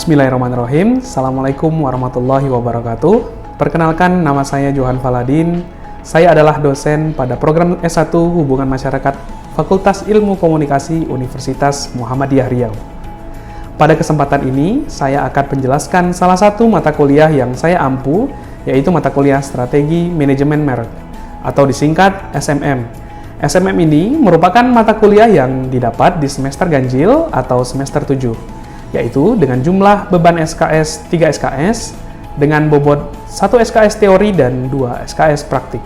Bismillahirrahmanirrahim. Assalamualaikum warahmatullahi wabarakatuh. Perkenalkan, nama saya Johan Faladin. Saya adalah dosen pada program S1 Hubungan Masyarakat Fakultas Ilmu Komunikasi Universitas Muhammadiyah Riau. Pada kesempatan ini, saya akan menjelaskan salah satu mata kuliah yang saya ampu, yaitu mata kuliah Strategi Manajemen Merek, atau disingkat SMM. SMM ini merupakan mata kuliah yang didapat di semester ganjil atau semester 7, yaitu dengan jumlah beban SKS 3 SKS, dengan bobot 1 SKS teori dan 2 SKS praktik.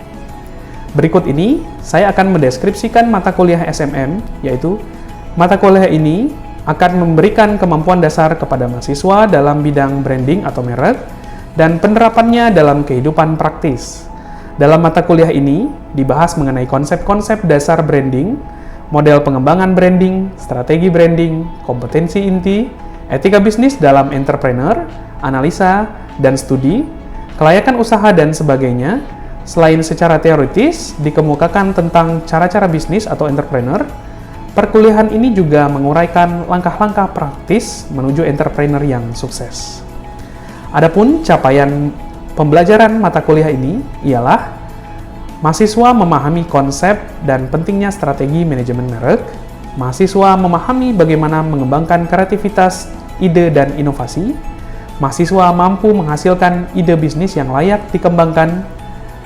Berikut ini, saya akan mendeskripsikan mata kuliah SMM, yaitu mata kuliah ini akan memberikan kemampuan dasar kepada mahasiswa dalam bidang branding atau merek, dan penerapannya dalam kehidupan praktis. Dalam mata kuliah ini, dibahas mengenai konsep-konsep dasar branding, model pengembangan branding, strategi branding, kompetensi inti, etika bisnis dalam entrepreneur, analisa, dan studi, kelayakan usaha, dan sebagainya. Selain secara teoritis, dikemukakan tentang cara-cara bisnis atau entrepreneur, perkuliahan ini juga menguraikan langkah-langkah praktis menuju entrepreneur yang sukses. Adapun capaian pembelajaran mata kuliah ini ialah mahasiswa memahami konsep dan pentingnya strategi manajemen merek, mahasiswa memahami bagaimana mengembangkan kreativitas, ide, dan inovasi, mahasiswa mampu menghasilkan ide bisnis yang layak dikembangkan,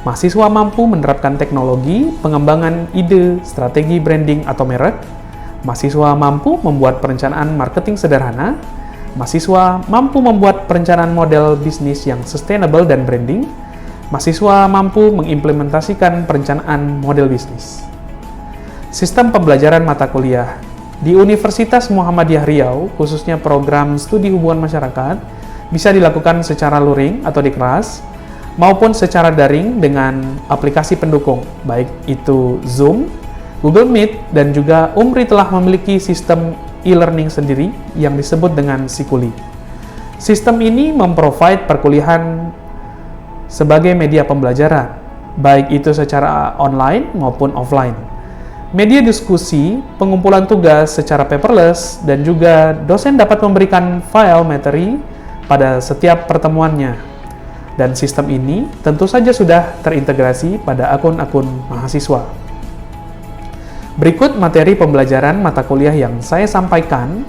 mahasiswa mampu menerapkan teknologi pengembangan ide strategi branding atau merek, mahasiswa mampu membuat perencanaan marketing sederhana, mahasiswa mampu membuat perencanaan model bisnis yang sustainable dan branding, mahasiswa mampu mengimplementasikan perencanaan model bisnis. Sistem pembelajaran mata kuliah di Universitas Muhammadiyah Riau, khususnya program studi hubungan masyarakat, bisa dilakukan secara luring atau di kelas, maupun secara daring dengan aplikasi pendukung, baik itu Zoom, Google Meet, dan juga UMRI telah memiliki sistem e-learning sendiri yang disebut dengan Sikuli. Sistem ini memprovide perkuliahan sebagai media pembelajaran, baik itu secara online maupun offline. Media diskusi, pengumpulan tugas secara paperless, dan juga dosen dapat memberikan file materi pada setiap pertemuannya. Dan sistem ini tentu saja sudah terintegrasi pada akun-akun mahasiswa. Berikut materi pembelajaran mata kuliah yang saya sampaikan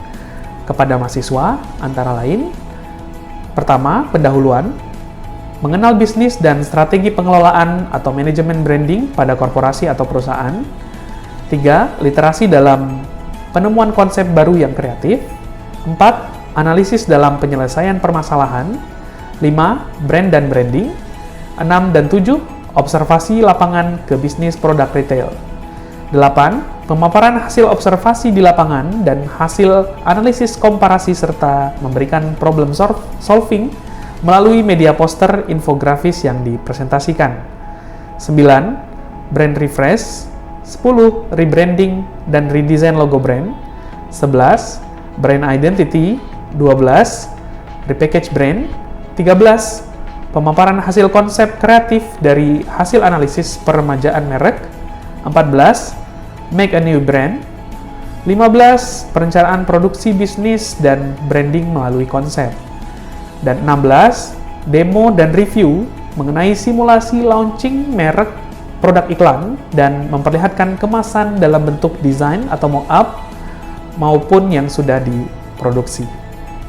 kepada mahasiswa, antara lain: pertama, pendahuluan, mengenal bisnis dan strategi pengelolaan atau manajemen branding pada korporasi atau perusahaan. 3. Literasi dalam penemuan konsep baru yang kreatif. 4. Analisis dalam penyelesaian permasalahan. 5. Brand dan branding. 6 dan 7. Observasi lapangan ke bisnis produk retail. 8. Pemaparan hasil observasi di lapangan dan hasil analisis komparasi serta memberikan problem solving melalui media poster infografis yang dipresentasikan. 9. Brand refresh. 10. Rebranding dan redesign logo brand. 11. Brand identity. 12. Repackage brand. 13. Pemaparan hasil konsep kreatif dari hasil analisis peremajaan merek. 14. Make a new brand. 15. Perencanaan produksi bisnis dan branding melalui konsep. Dan 16. Demo dan review mengenai simulasi launching merek produk iklan dan memperlihatkan kemasan dalam bentuk desain atau mock-up maupun yang sudah diproduksi.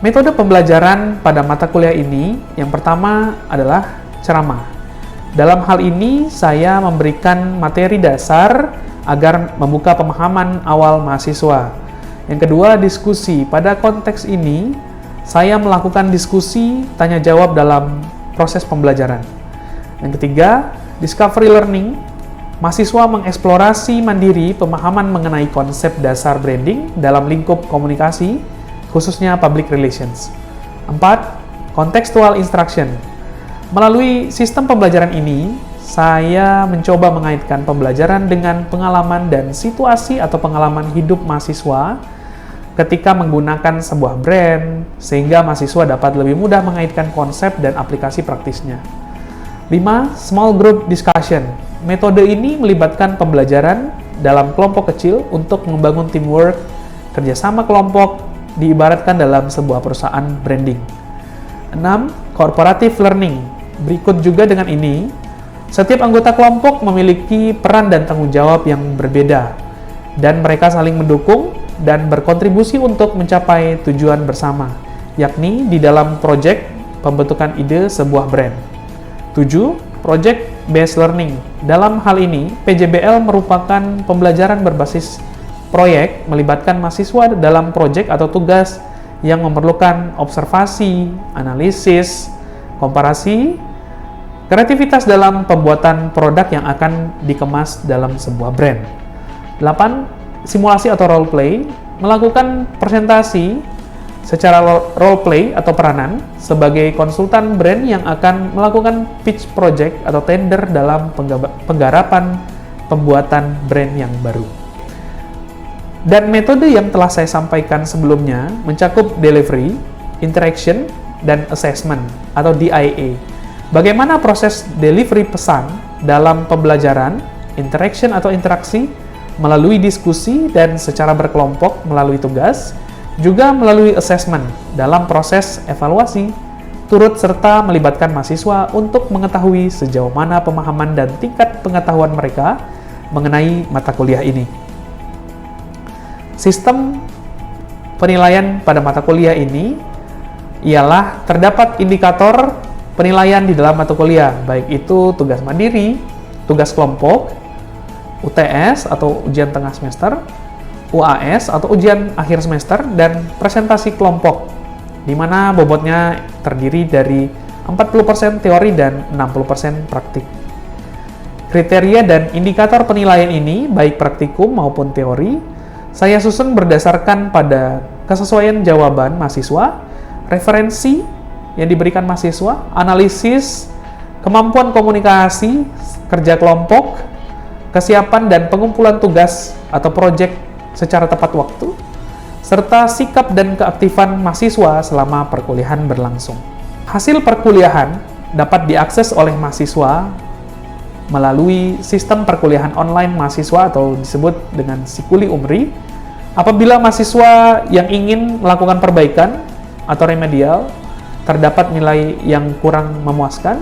Metode pembelajaran pada mata kuliah ini yang pertama adalah ceramah. Dalam hal ini, saya memberikan materi dasar agar membuka pemahaman awal mahasiswa. Yang kedua, diskusi. Pada konteks ini, saya melakukan diskusi tanya jawab dalam proses pembelajaran. Yang ketiga, discovery learning. Mahasiswa mengeksplorasi mandiri pemahaman mengenai konsep dasar branding dalam lingkup komunikasi, khususnya public relations. 4. Contextual instruction. Melalui sistem pembelajaran ini, saya mencoba mengaitkan pembelajaran dengan pengalaman dan situasi atau pengalaman hidup mahasiswa ketika menggunakan sebuah brand, sehingga mahasiswa dapat lebih mudah mengaitkan konsep dan aplikasi praktisnya. 5. Small group discussion. Metode ini melibatkan pembelajaran dalam kelompok kecil untuk membangun teamwork, kerjasama kelompok, diibaratkan dalam sebuah perusahaan branding. 6. Cooperative learning. Berikut juga dengan ini, setiap anggota kelompok memiliki peran dan tanggung jawab yang berbeda, dan mereka saling mendukung dan berkontribusi untuk mencapai tujuan bersama, yakni di dalam proyek pembentukan ide sebuah brand. 7. Project Based Learning. Dalam hal ini, PJBL merupakan pembelajaran berbasis proyek melibatkan mahasiswa dalam proyek atau tugas yang memerlukan observasi, analisis, komparasi, kreativitas dalam pembuatan produk yang akan dikemas dalam sebuah brand. 8. Simulasi atau role play, melakukan presentasi secara role play atau peranan sebagai konsultan brand yang akan melakukan pitch project atau tender dalam penggarapan pembuatan brand yang baru. Dan metode yang telah saya sampaikan sebelumnya mencakup delivery, interaction, dan assessment atau DIA. Bagaimana proses delivery pesan dalam pembelajaran, interaction atau interaksi, melalui diskusi dan secara berkelompok melalui tugas, juga melalui assessment dalam proses evaluasi, turut serta melibatkan mahasiswa untuk mengetahui sejauh mana pemahaman dan tingkat pengetahuan mereka mengenai mata kuliah ini. Sistem penilaian pada mata kuliah ini ialah terdapat indikator penilaian di dalam mata kuliah, baik itu tugas mandiri, tugas kelompok, UTS atau ujian tengah semester, UAS atau ujian akhir semester, dan presentasi kelompok, di mana bobotnya terdiri dari 40% teori dan 60% praktik. Kriteria dan indikator penilaian ini, baik praktikum maupun teori, saya susun berdasarkan pada kesesuaian jawaban mahasiswa, referensi yang diberikan mahasiswa, analisis, kemampuan komunikasi, kerja kelompok, kesiapan dan pengumpulan tugas atau proyek secara tepat waktu, serta sikap dan keaktifan mahasiswa selama perkuliahan berlangsung. Hasil perkuliahan dapat diakses oleh mahasiswa melalui sistem perkuliahan online mahasiswa atau disebut dengan Sikuli Umri. Apabila mahasiswa yang ingin melakukan perbaikan atau remedial, terdapat nilai yang kurang memuaskan,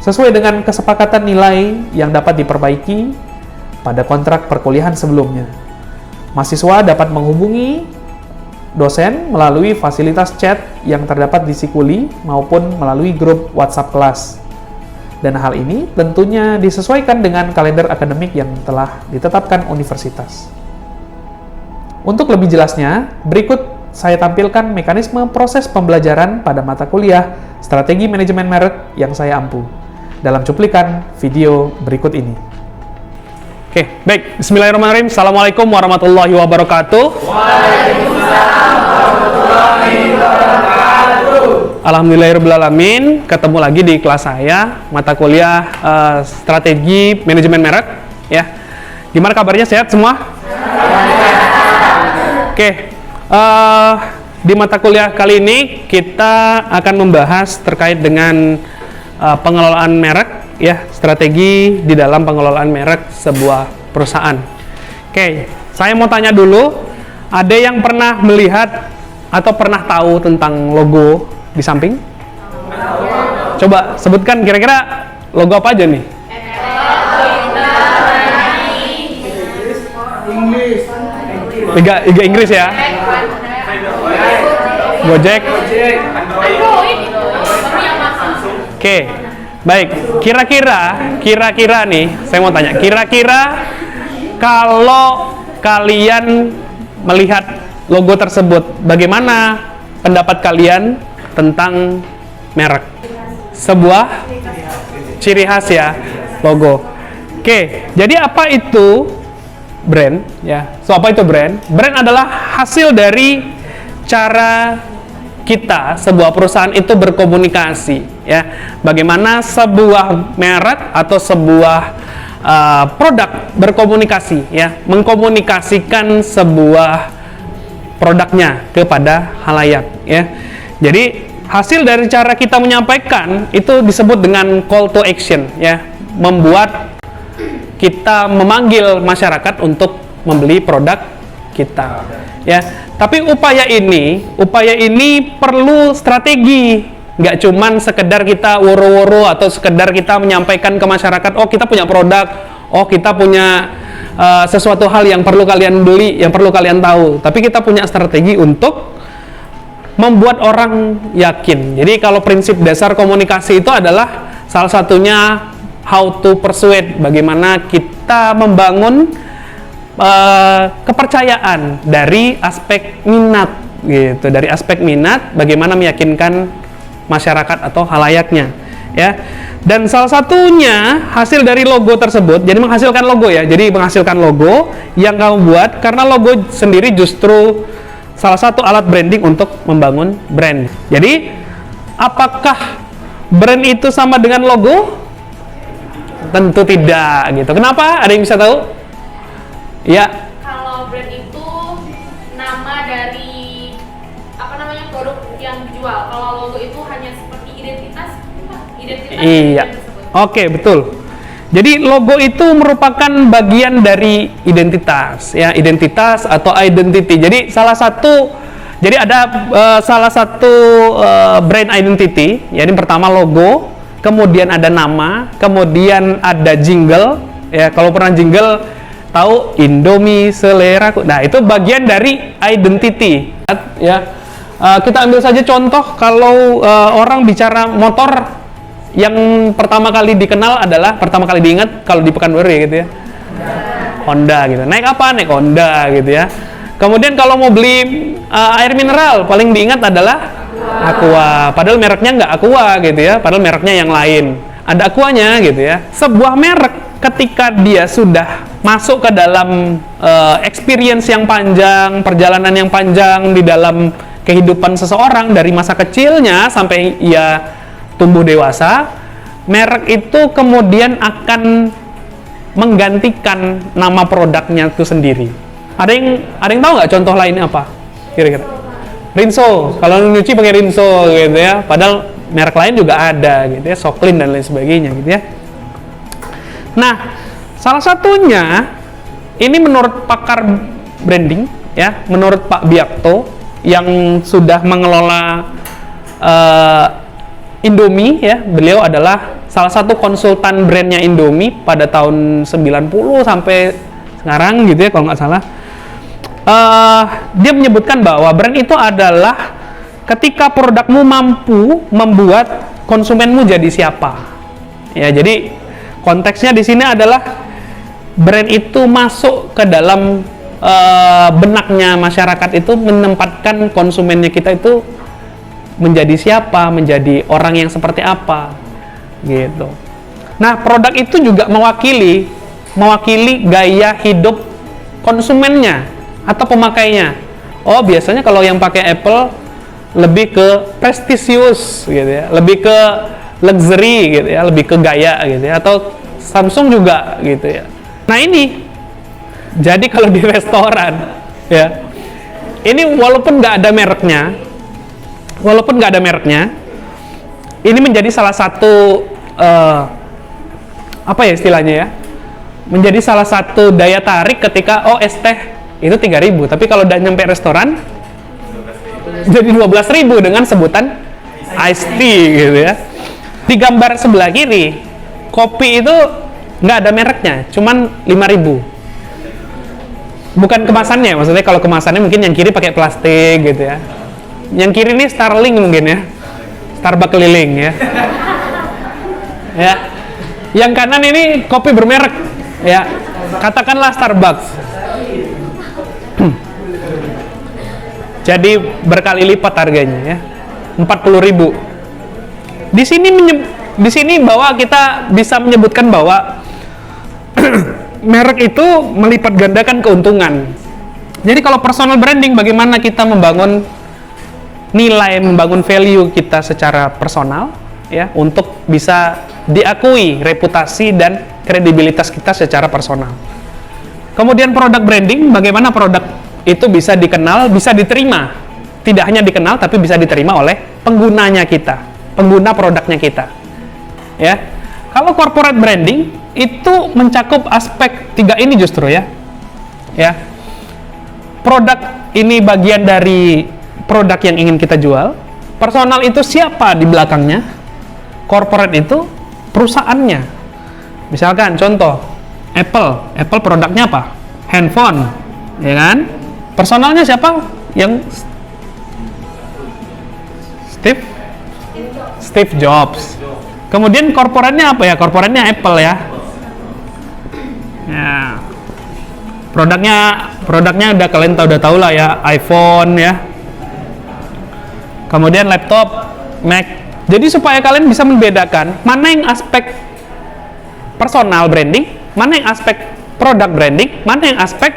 sesuai dengan kesepakatan nilai yang dapat diperbaiki pada kontrak perkuliahan sebelumnya, mahasiswa dapat menghubungi dosen melalui fasilitas chat yang terdapat di Sikuli maupun melalui grup WhatsApp kelas. Dan hal ini tentunya disesuaikan dengan kalender akademik yang telah ditetapkan universitas. Untuk lebih jelasnya, berikut saya tampilkan mekanisme proses pembelajaran pada mata kuliah Strategi Manajemen Merek yang saya ampu dalam cuplikan video berikut ini. Oke, baik. Bismillahirrahmanirrahim. Assalamualaikum warahmatullahi wabarakatuh. Waalaikumsalam warahmatullahi wabarakatuh. Alhamdulillahirrahmanirrahim. Ketemu lagi di kelas saya, mata kuliah Strategi Manajemen Merek. Ya, gimana kabarnya? Sehat semua? Oke, di mata kuliah kali ini kita akan membahas terkait dengan pengelolaan merek, ya, strategi di dalam pengelolaan merek sebuah perusahaan. Oke, saya mau tanya dulu, ada yang pernah melihat atau pernah tahu tentang logo di samping? Coba sebutkan kira-kira logo apa aja nih? Tiga Inggris ya. Gojek. Oke, baik. Kira-kira nih, saya mau tanya. Kira-kira kalau kalian melihat logo tersebut, bagaimana pendapat kalian tentang merek? Sebuah ciri khas ya, logo. Oke, jadi apa itu brand? Ya, so apa itu brand? Brand adalah hasil dari cara kita, sebuah perusahaan itu berkomunikasi, ya. Bagaimana sebuah merek atau sebuah produk berkomunikasi, ya, mengkomunikasikan sebuah produknya kepada halayak, ya. Jadi hasil dari cara kita menyampaikan itu disebut dengan call to action, ya, membuat kita memanggil masyarakat untuk membeli produk kita, ya. Tapi upaya ini perlu strategi. Nggak cuman sekedar kita woro-woro atau sekedar kita menyampaikan ke masyarakat, oh kita punya produk, oh kita punya sesuatu hal yang perlu kalian beli, yang perlu kalian tahu. Tapi kita punya strategi untuk membuat orang yakin. Jadi kalau prinsip dasar komunikasi itu adalah salah satunya how to persuade, bagaimana kita membangun kepercayaan dari aspek minat gitu, dari aspek minat bagaimana meyakinkan masyarakat atau halayaknya ya. Dan salah satunya hasil dari logo tersebut, jadi menghasilkan logo ya, jadi menghasilkan logo yang kamu buat, karena logo sendiri justru salah satu alat branding untuk membangun brand. Jadi apakah brand itu sama dengan logo? Tentu tidak gitu. Kenapa? Ada yang bisa tahu? Ya. Kalau brand itu nama dari produk yang dijual. Kalau logo itu hanya seperti identitas iya. Oke, betul. Jadi logo itu merupakan bagian dari identitas ya, identitas atau identity. Jadi ada salah satu brand identity, ya. Ini pertama logo, kemudian ada nama, kemudian ada jingle ya. Kalau pernah jingle tahu Indomie seleraku. Nah, itu bagian dari identity ya. Kita ambil saja contoh, kalau orang bicara motor, yang pertama kali dikenal adalah, pertama kali diingat kalau di Pekanbaru ya gitu ya, Honda gitu. Naik apa? Naik Honda gitu ya. Kemudian kalau mau beli air mineral, paling diingat adalah Aqua. Padahal mereknya nggak Aqua gitu ya, padahal mereknya yang lain. Ada Aquanya gitu ya. Sebuah merek ketika dia sudah masuk ke dalam experience yang panjang, perjalanan yang panjang di dalam kehidupan seseorang dari masa kecilnya sampai ia tumbuh dewasa, merek itu kemudian akan menggantikan nama produknya itu sendiri. Ada yang tahu nggak contoh lainnya apa? Kira-kira? Rinso. Kalau nyuci pakai Rinso gitu ya. Padahal merek lain juga ada gitu ya, Soklin dan lain sebagainya gitu ya. Nah, salah satunya ini menurut pakar branding ya, menurut Pak Biakto yang sudah mengelola Indomie ya, beliau adalah salah satu konsultan brandnya Indomie pada tahun 90 sampai sekarang gitu ya kalau nggak salah. Dia menyebutkan bahwa brand itu adalah ketika produkmu mampu membuat konsumenmu jadi siapa. Ya, jadi konteksnya di sini adalah brand itu masuk ke dalam benaknya masyarakat, itu menempatkan konsumennya kita itu menjadi siapa, menjadi orang yang seperti apa gitu. Nah, produk itu juga mewakili gaya hidup konsumennya atau pemakainya. Oh, biasanya kalau yang pakai Apple lebih ke prestisius gitu ya, lebih ke luxury gitu ya, lebih ke gaya gitu ya, atau Samsung juga gitu ya. Nah, ini jadi kalau di restoran ya, ini walaupun nggak ada mereknya, ini menjadi salah satu apa ya istilahnya ya, menjadi salah satu daya tarik ketika es teh itu 3.000, tapi kalau udah nyampe restoran jadi 12.000 dengan sebutan iced tea gitu ya. Di gambar sebelah kiri, kopi itu nggak ada mereknya, cuman 5.000. Bukan kemasannya, maksudnya kalau kemasannya mungkin yang kiri pakai plastik gitu ya. Yang kiri ini Starling mungkin ya, Starbucks keliling ya. Ya. Yang kanan ini kopi bermerek ya, katakanlah Starbucks. Jadi berkali lipat harganya ya, 40.000. Di sini bahwa kita bisa menyebutkan bahwa merek itu melipat gandakan keuntungan. Jadi kalau personal branding, bagaimana kita membangun nilai, membangun value kita secara personal ya, untuk bisa diakui reputasi dan kredibilitas kita secara personal. Kemudian produk branding, bagaimana produk itu bisa dikenal, bisa diterima. Tidak hanya dikenal tapi bisa diterima oleh penggunanya kita, pengguna produknya kita. Ya. Kalau corporate branding itu mencakup aspek 3 ini justru ya. Ya. Produk ini bagian dari produk yang ingin kita jual. Personal itu siapa di belakangnya? Corporate itu perusahaannya. Misalkan contoh Apple produknya apa? Handphone, ya kan? Personalnya siapa? Yang Steve Jobs. Kemudian korporatnya apa ya? Korporatnya Apple ya. Ya. Produknya udah kalian udah tahu lah ya, iPhone ya. Kemudian laptop, Mac. Jadi supaya kalian bisa membedakan mana yang aspek personal branding, mana yang aspek product branding, mana yang aspek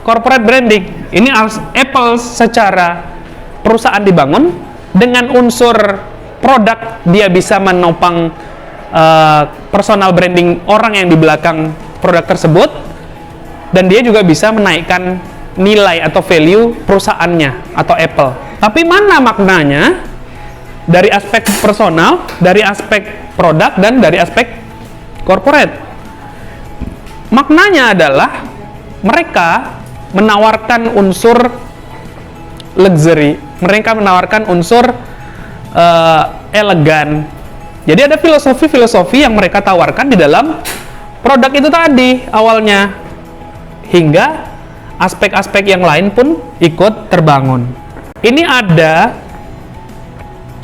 corporate branding. Ini Apple secara perusahaan dibangun dengan unsur produk, dia bisa menopang personal branding orang yang di belakang produk tersebut, dan dia juga bisa menaikkan nilai atau value perusahaannya atau Apple. Tapi mana maknanya dari aspek personal, dari aspek produk, dan dari aspek corporate? Maknanya adalah mereka menawarkan unsur luxury, mereka menawarkan unsur elegan. Jadi ada filosofi-filosofi yang mereka tawarkan di dalam produk itu tadi awalnya, hingga aspek-aspek yang lain pun ikut terbangun. Ini ada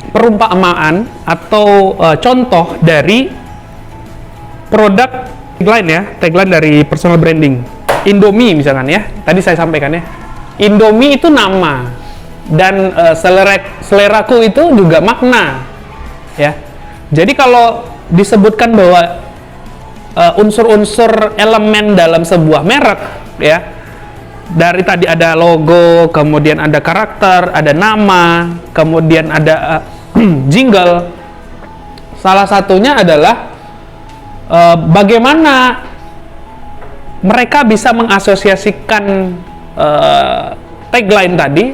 perumpamaan atau contoh dari produk tagline dari personal branding. Indomie misalkan ya, tadi saya sampaikan ya. Indomie itu nama, dan seleraku itu juga makna ya. Jadi kalau disebutkan bahwa unsur-unsur elemen dalam sebuah merek ya, dari tadi ada logo, kemudian ada karakter, ada nama, kemudian ada jingle. Salah satunya adalah bagaimana mereka bisa mengasosiasikan tagline tadi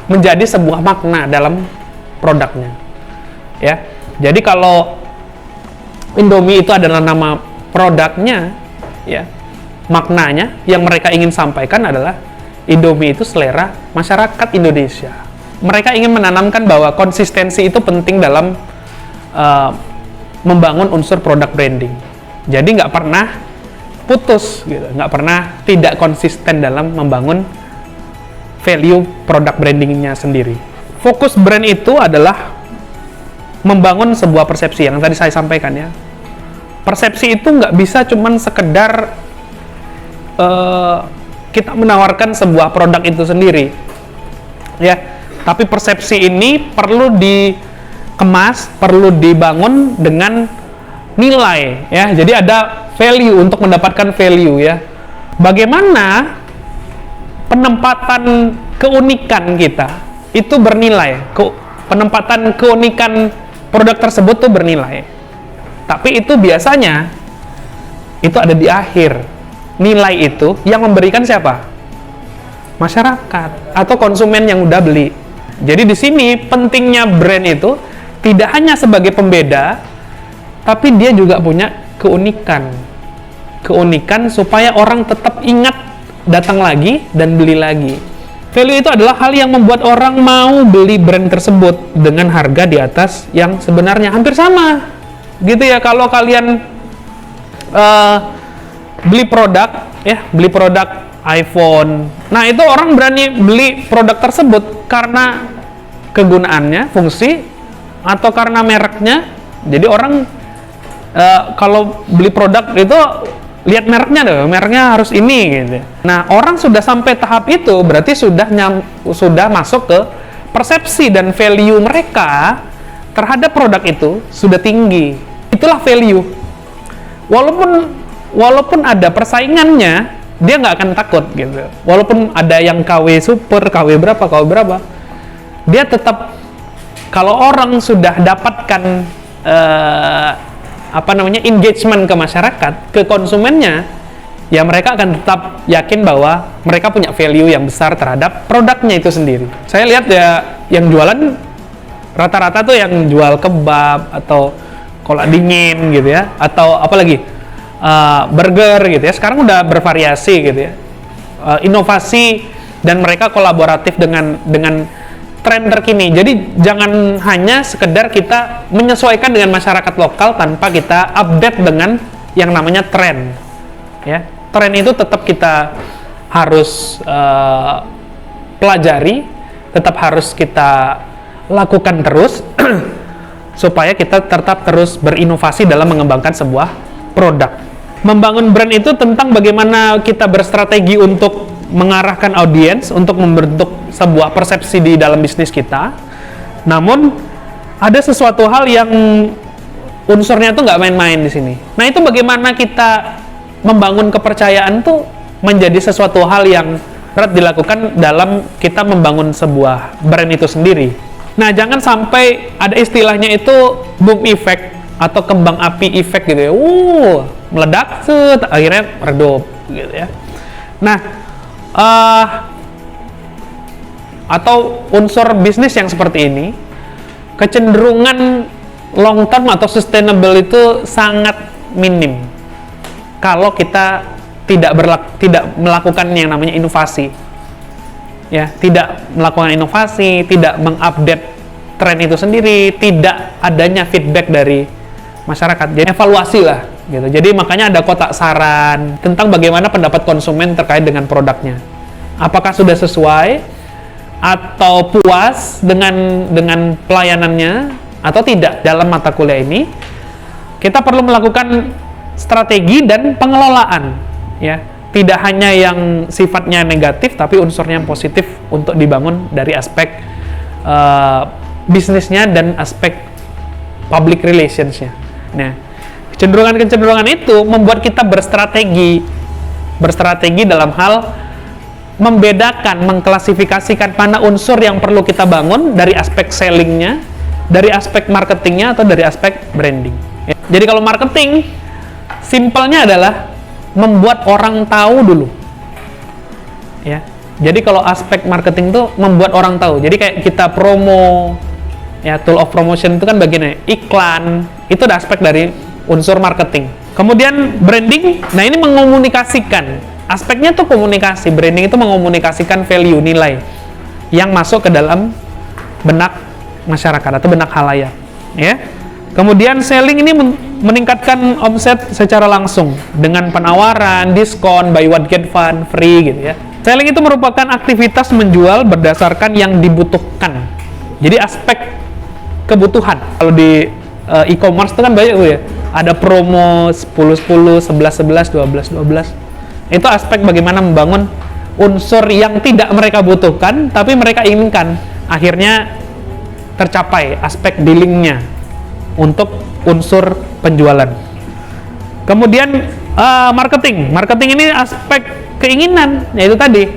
menjadi sebuah makna dalam produknya ya. Jadi kalau Indomie itu adalah nama produknya ya, maknanya yang mereka ingin sampaikan adalah Indomie itu selera masyarakat Indonesia. Mereka ingin menanamkan bahwa konsistensi itu penting dalam membangun unsur produk branding. Jadi nggak pernah putus gitu, nggak pernah tidak konsisten dalam membangun value produk brandingnya sendiri. Fokus brand itu adalah membangun sebuah persepsi yang tadi saya sampaikan ya. Persepsi itu nggak bisa cuman sekedar kita menawarkan sebuah produk itu sendiri ya, tapi persepsi ini perlu dikemas, perlu dibangun dengan nilai ya. Jadi ada value, untuk mendapatkan value ya. Bagaimana penempatan keunikan kita itu bernilai, penempatan keunikan produk tersebut tuh bernilai. Tapi itu biasanya itu ada di akhir. Nilai itu yang memberikan siapa? Masyarakat atau konsumen yang udah beli. Jadi di sini pentingnya brand itu tidak hanya sebagai pembeda, tapi dia juga punya keunikan. Keunikan supaya orang tetap ingat, datang lagi dan beli lagi. Value itu adalah hal yang membuat orang mau beli brand tersebut dengan harga di atas yang sebenarnya hampir sama. Gitu ya, kalau kalian beli produk ya, beli produk iPhone. Nah, itu orang berani beli produk tersebut karena kegunaannya, fungsi, atau karena mereknya. Jadi orang kalau beli produk itu lihat mereknya deh, mereknya harus ini gitu. Nah, orang sudah sampai tahap itu berarti sudah masuk ke persepsi, dan value mereka terhadap produk itu sudah tinggi. Itulah value. Walaupun ada persaingannya, dia nggak akan takut gitu. Walaupun ada yang KW super, KW berapa, dia tetap, kalau orang sudah dapatkan engagement ke masyarakat, ke konsumennya, ya mereka akan tetap yakin bahwa mereka punya value yang besar terhadap produknya itu sendiri. Saya lihat ya, yang jualan rata-rata tuh yang jual kebab atau kolak dingin gitu ya, atau apalagi burger gitu ya. Sekarang udah bervariasi gitu ya. Inovasi dan mereka kolaboratif dengan tren terkini. Jadi jangan hanya sekedar kita menyesuaikan dengan masyarakat lokal tanpa kita update dengan yang namanya tren. Ya, tren itu tetap kita harus pelajari, tetap harus kita lakukan terus supaya kita tetap terus berinovasi dalam mengembangkan sebuah produk. Membangun brand itu tentang bagaimana kita berstrategi untuk mengarahkan audiens, untuk membentuk sebuah persepsi di dalam bisnis kita. Namun ada sesuatu hal yang unsurnya tuh nggak main-main di sini. Nah, itu bagaimana kita membangun kepercayaan tuh menjadi sesuatu hal yang berat dilakukan dalam kita membangun sebuah brand itu sendiri. Nah, jangan sampai ada istilahnya itu boom effect atau kembang api effect gitu ya. Meledak, akhirnya redup gitu ya. Nah, atau unsur bisnis yang seperti ini, kecenderungan long term atau sustainable itu sangat minim kalau kita tidak melakukan yang namanya inovasi. Ya, tidak melakukan inovasi, tidak mengupdate tren itu sendiri, tidak adanya feedback dari masyarakat. Jadi evaluasi lah gitu. Jadi makanya ada kotak saran tentang bagaimana pendapat konsumen terkait dengan produknya. Apakah sudah sesuai atau puas dengan pelayanannya atau tidak. Dalam mata kuliah ini kita perlu melakukan strategi dan pengelolaan, ya. Tidak hanya yang sifatnya negatif, tapi unsurnya yang positif untuk dibangun dari aspek bisnisnya dan aspek public relations-nya. Nah, kecenderungan-kecenderungan itu membuat kita berstrategi dalam hal membedakan, mengklasifikasikan mana unsur yang perlu kita bangun dari aspek selling-nya, dari aspek marketingnya, atau dari aspek branding. Ya. Jadi kalau marketing, simpelnya adalah membuat orang tahu dulu, ya. Jadi kalau aspek marketing itu membuat orang tahu. Jadi kayak kita promo, ya, tool of promotion itu kan bagiannya iklan, itu ada aspek dari unsur marketing. Kemudian branding, nah ini mengomunikasikan, aspeknya tuh komunikasi. Branding itu mengomunikasikan value, nilai yang masuk ke dalam benak masyarakat atau benak khalayak, ya. Kemudian selling ini meningkatkan omset secara langsung dengan penawaran, diskon, buy one get one, free gitu ya. Selling itu merupakan aktivitas menjual berdasarkan yang dibutuhkan. Jadi aspek kebutuhan. Kalau di e-commerce itu kan banyak tuh ya. Ada promo 10-10, 11-11, 12-12. Itu aspek bagaimana membangun unsur yang tidak mereka butuhkan tapi mereka inginkan. Akhirnya tercapai aspek billingnya untuk unsur penjualan. Kemudian marketing ini aspek keinginan, yaitu tadi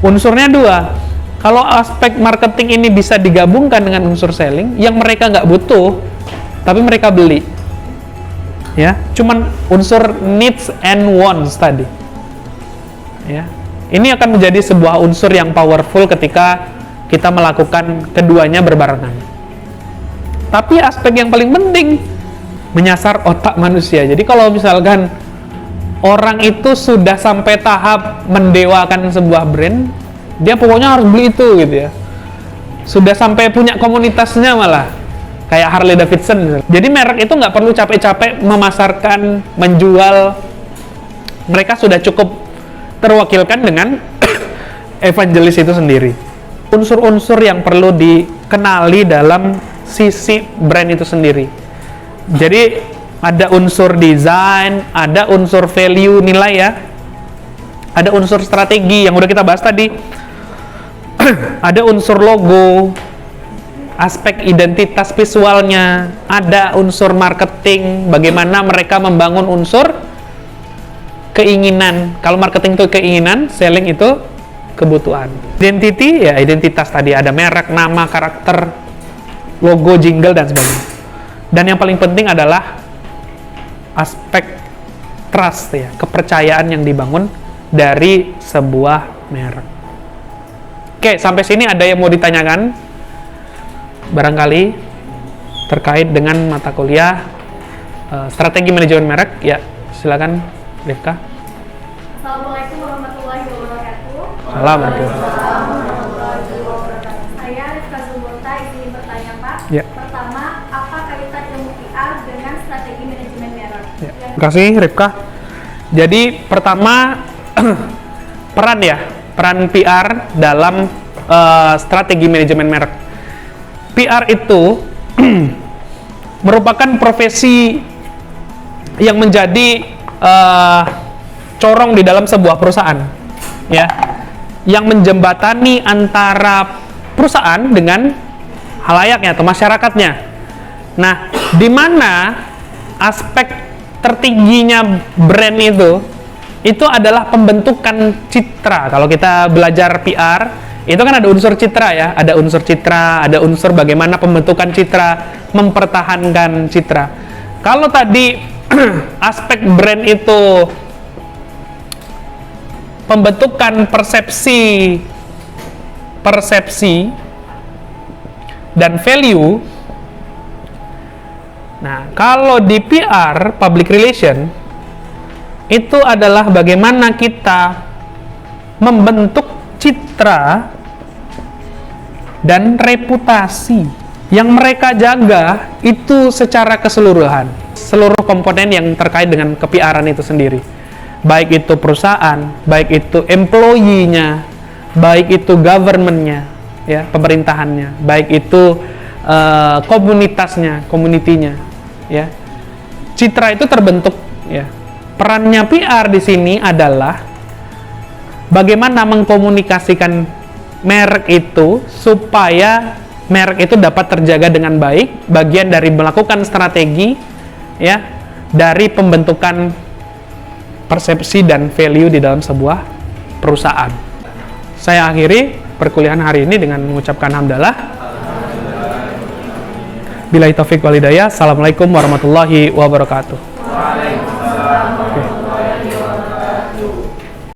unsurnya dua. Kalau aspek marketing ini bisa digabungkan dengan unsur selling yang mereka nggak butuh tapi mereka beli, ya, cuman unsur needs and wants tadi, ya, ini akan menjadi sebuah unsur yang powerful ketika kita melakukan keduanya berbarengan. Tapi aspek yang paling penting menyasar otak manusia. Jadi kalau misalkan orang itu sudah sampai tahap mendewakan sebuah brand, dia pokoknya harus beli itu gitu ya. Sudah sampai punya komunitasnya malah kayak Harley Davidson. Jadi merek itu nggak perlu capek-capek memasarkan, menjual. Mereka sudah cukup terwakilkan dengan evangelis itu sendiri. Unsur-unsur yang perlu dikenali dalam sisi brand itu sendiri. Jadi ada unsur desain, ada unsur value, nilai ya, ada unsur strategi yang udah kita bahas tadi, ada unsur logo, aspek identitas visualnya, ada unsur marketing, bagaimana mereka membangun unsur keinginan. Kalau marketing itu keinginan, selling itu kebutuhan. Identity ya identitas tadi, ada merek, nama, karakter, logo, jingle, dan sebagainya. Dan yang paling penting adalah aspek trust ya, kepercayaan yang dibangun dari sebuah merek. Oke, sampai sini ada yang mau ditanyakan? Barangkali terkait dengan mata kuliah strategi manajemen merek, ya silakan Rifka. Assalamualaikum warahmatullahi wabarakatuh. Assalamualaikum. Saya Rifka Zulmurta ingin bertanya Pak. Ya. Pertama, apa kaitan ilmu PR dengan strategi manajemen merek? Ya. Terima kasih Rifka. Jadi pertama peran PR dalam strategi manajemen merek. PR itu merupakan profesi yang menjadi corong di dalam sebuah perusahaan, ya, yang menjembatani antara perusahaan dengan halayaknya atau masyarakatnya. Nah, di mana aspek tertingginya brand itu adalah pembentukan citra. Kalau kita belajar PR, itu kan ada unsur citra ya, ada unsur citra, ada unsur bagaimana pembentukan citra, mempertahankan citra. Kalau tadi aspek brand itu pembentukan persepsi dan value. Nah, kalau di PR, public relation, itu adalah bagaimana kita membentuk citra dan reputasi yang mereka jaga itu secara keseluruhan, seluruh komponen yang terkait dengan ke-PR-an itu sendiri. Baik itu perusahaan, baik itu employee-nya, baik itu government-nya, ya, pemerintahannya, baik itu komunitasnya, community-nya, ya. Citra itu terbentuk, ya. Perannya PR di sini adalah bagaimana mengkomunikasikan merek itu supaya merek itu dapat terjaga dengan baik, bagian dari melakukan strategi, ya, dari pembentukan persepsi dan value di dalam sebuah perusahaan. Saya akhiri perkuliahan hari ini dengan mengucapkan hamdalah. Billahi taufik wal hidayah. Assalamualaikum warahmatullahi wabarakatuh. Waalaikumsalam.